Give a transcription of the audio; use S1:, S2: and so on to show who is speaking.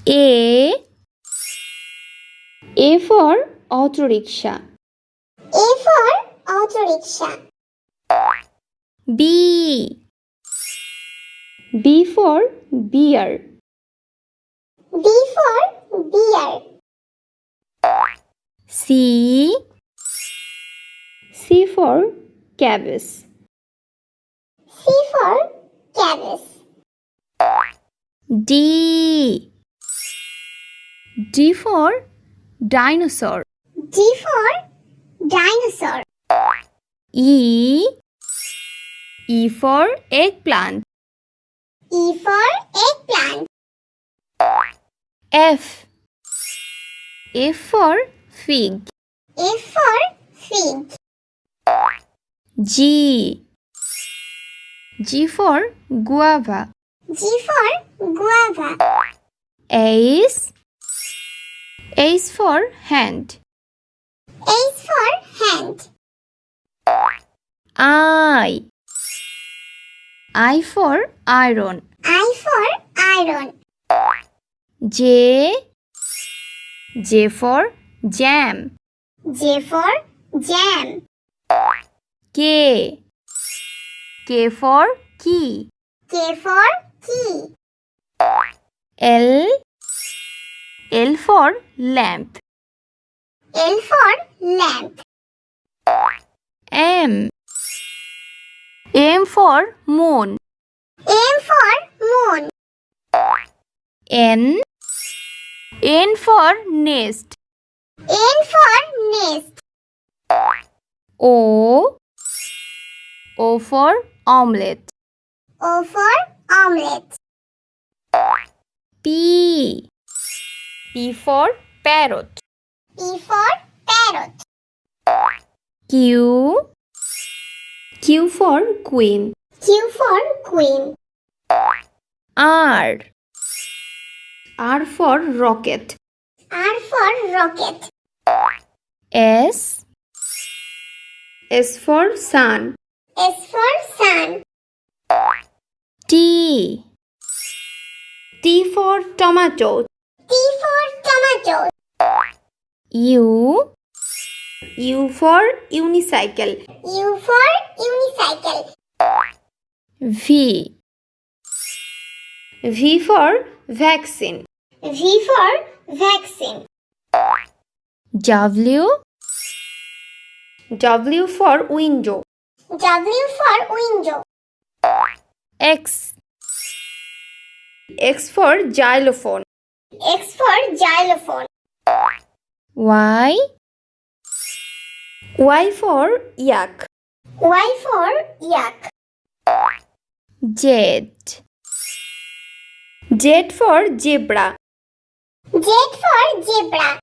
S1: A for auto rickshaw.
S2: A for auto rickshaw.
S1: B for beer.
S2: B for beer.
S1: C for cabbage.
S2: C for cabbage.
S1: D for dinosaur.
S2: D for dinosaur.
S1: E for eggplant.
S2: E for eggplant.
S1: F for fig.
S2: F for fig.
S1: G for guava.
S2: G for guava.
S1: H for hand.
S2: H for hand.
S1: I for iron.
S2: I for iron.
S1: J for jam.
S2: J for jam.
S1: K for key.
S2: K for key.
S1: L for lamp.
S2: L for lamp.
S1: M for moon.
S2: M for moon.
S1: N for nest.
S2: N for nest.
S1: O for omelette.
S2: O for omelette.
S1: P for parrot.
S2: P for parrot.
S1: Q for queen.
S2: Q for queen.
S1: R for rocket.
S2: R for rocket.
S1: S for sun.
S2: S for sun.
S1: T for tomato.
S2: T for tomato.
S1: U for unicycle.
S2: U for unicycle.
S1: V for vaccine.
S2: V for vaccine.
S1: W for window.
S2: W for window.
S1: X for xylophone.
S2: X for xylophone.
S1: Y for yak.
S2: Y for yak.
S1: Z for zebra.
S2: Z for zebra.